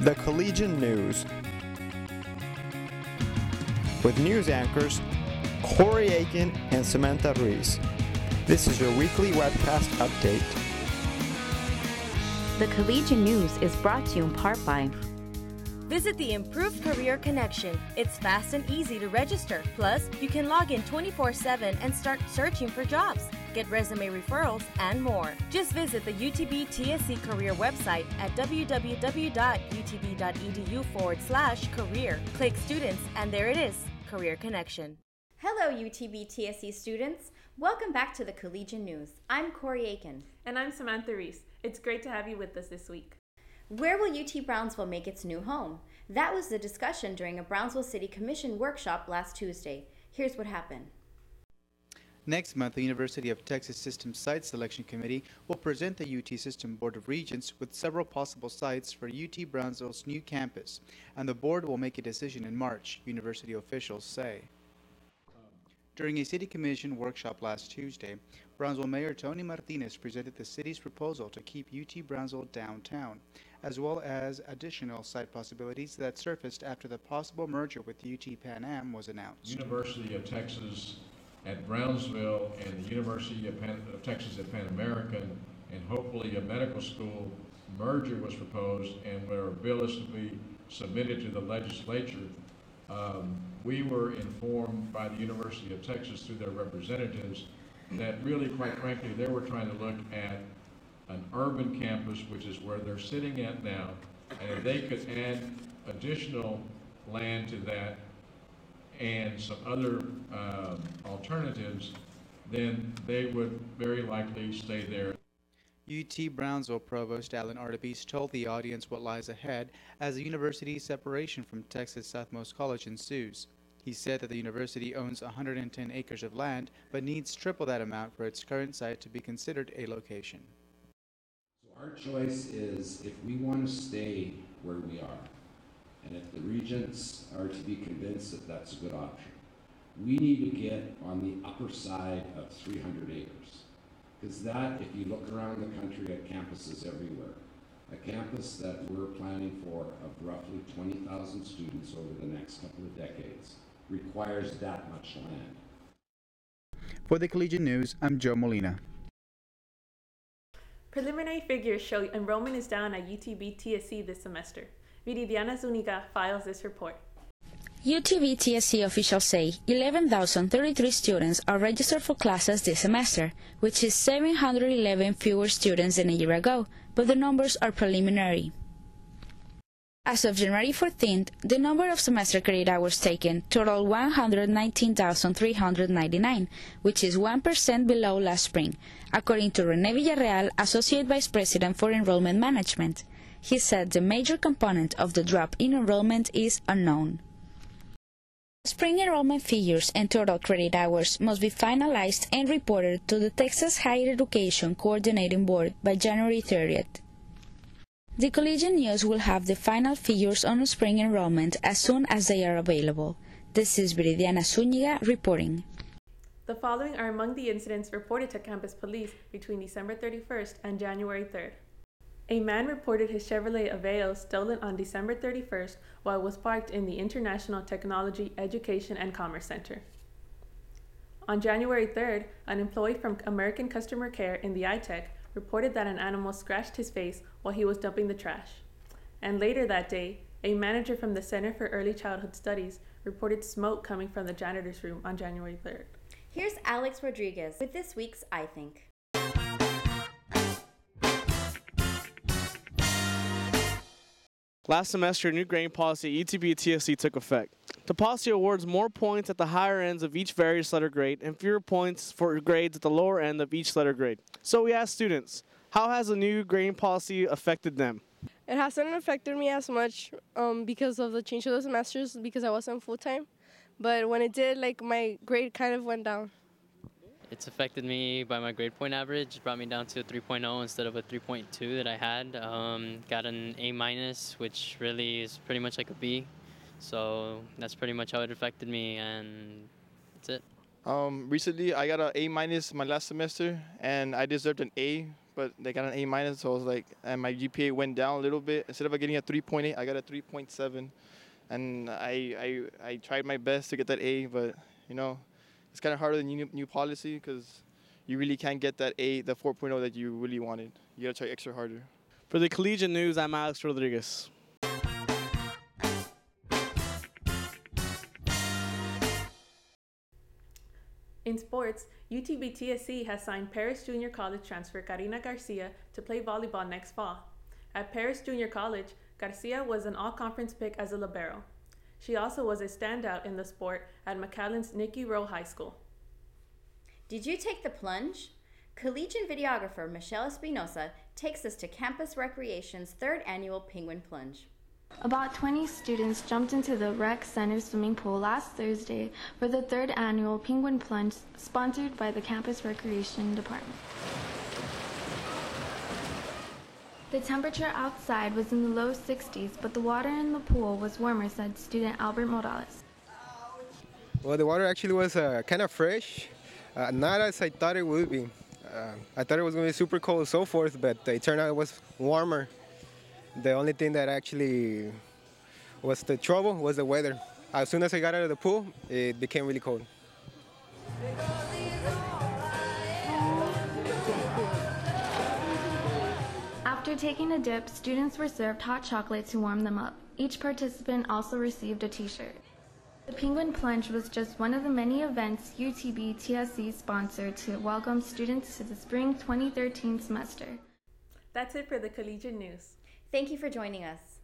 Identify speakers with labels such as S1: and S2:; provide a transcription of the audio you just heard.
S1: The Collegian News, with news anchors Corey Aiken and Samantha Ruiz. This is your weekly webcast update.
S2: The Collegian News is brought to you in part by
S3: Visit the Improved Career Connection. It's fast and easy to register. Plus, you can log in 24/7 and start searching for jobs, get resume referrals, and more. Just visit the UTB TSC career website at www.utb.edu/career. Click Students, and there it is, Career Connection.
S2: Hello, UTB TSC students. Welcome back to the Collegian News. I'm Corey Aiken.
S4: And I'm Samantha Ruiz. It's great to have you with us this week.
S2: Where will UT Brownsville make its new home? That was the discussion during a Brownsville City Commission workshop last Tuesday. Here's what happened.
S5: Next month, the University of Texas System Site Selection Committee will present the UT System Board of Regents with several possible sites for UT Brownsville's new campus, and the board will make a decision in March, university officials say. During a City Commission workshop last Tuesday, Brownsville Mayor Tony Martinez presented the city's proposal to keep UT Brownsville downtown, as well as additional site possibilities that surfaced after the possible merger with UT Pan Am was announced.
S6: University of Texas at Brownsville and the University of Texas at Pan American, and hopefully a medical school merger was proposed, and where a bill is to be submitted to the legislature. We were informed by the University of Texas through their representatives that really, quite frankly, they were trying to look at an urban campus, which is where they're sitting at now, and if they could add additional land to that and some other alternatives, then they would very likely stay there.
S5: UT Brownsville Provost Alan Artebees told the audience what lies ahead as the university's separation from Texas Southmost College ensues. He said that the university owns 110 acres of land, but needs triple that amount for its current site to be considered a location.
S7: So our choice is if we want to stay where we are, and if the regents are to be convinced that that's a good option, we need to get on the upper side of 300 acres. Because that, if you look around the country at campuses everywhere, a campus that we're planning for of roughly 20,000 students over the next couple of decades requires that much land.
S5: For the Collegian News, I'm Joe Molina.
S4: Preliminary figures show enrollment is down at UTB TSC this semester. Viridiana Zuniga files this report.
S8: UTB TSC officials say 11,033 students are registered for classes this semester, which is 711 fewer students than a year ago, but the numbers are preliminary. As of January 14th, the number of semester credit hours taken totaled 119,399, which is 1% below last spring, according to René Villarreal, Associate Vice President for Enrollment Management. He said the major component of the drop in enrollment is unknown. Spring enrollment figures and total credit hours must be finalized and reported to the Texas Higher Education Coordinating Board by January 30th. The Collegian News will have the final figures on spring enrollment as soon as they are available. This is Viridiana Zuniga reporting.
S4: The following are among the incidents reported to campus police between December 31st and January 3rd. A man reported his Chevrolet Aveo stolen on December 31st while it was parked in the International Technology, Education, and Commerce Center. On January 3rd, an employee from American Customer Care in the iTech reported that an animal scratched his face while he was dumping the trash. And later that day, a manager from the Center for Early Childhood Studies reported smoke coming from the janitor's room on January 3rd.
S2: Here's Alex Rodriguez with this week's I Think.
S9: Last semester, a new grading policy at UTB TSC took effect. The policy awards more points at the higher ends of each various letter grade and fewer points for grades at the lower end of each letter grade. So we asked students, how has the new grading policy affected them?
S10: It hasn't affected me as much because of the change of the semesters because I wasn't full-time. But when it did, my grade kind of went down.
S11: It's affected me by my grade point average. It brought me down to a 3.0 instead of a 3.2 that I had. Got an A-, which really is pretty much like a B. So that's pretty much how it affected me, and that's it.
S12: Recently, I got an A- my last semester, and I deserved an A, but they got an A minus, so I was like, and my GPA went down a little bit. Instead of getting a 3.8, I got a 3.7, and I tried my best to get that A, but you know, it's kind of harder than new policy because you really can't get that A, the 4.0 that you really wanted. You gotta try extra harder.
S9: For the Collegian News, I'm Alex Rodriguez.
S4: In sports, UTB-TSC has signed Paris Junior College transfer Karina Garcia to play volleyball next fall. At Paris Junior College, Garcia was an all-conference pick as a libero. She also was a standout in the sport at McAllen's Nicky Rowe High School.
S2: Did you take the plunge? Collegian videographer Michelle Espinosa takes us to Campus Recreation's 3rd annual Penguin Plunge.
S13: About 20 students jumped into the rec center swimming pool last Thursday for the 3rd annual Penguin Plunge sponsored by the Campus Recreation Department. The temperature outside was in the low 60s, but the water in the pool was warmer, said student Albert Morales.
S14: Well, the water actually was kind of fresh, not as I thought it would be. I thought it was going to be super cold and so forth, but it turned out it was warmer. The only thing that actually was the trouble was the weather. As soon as I got out of the pool, it became really cold.
S13: After taking a dip, students were served hot chocolate to warm them up. Each participant also received a t-shirt. The Penguin Plunge was just one of the many events UTB-TSC sponsored to welcome students to the spring 2013 semester.
S4: That's it for the Collegian News.
S2: Thank you for joining us.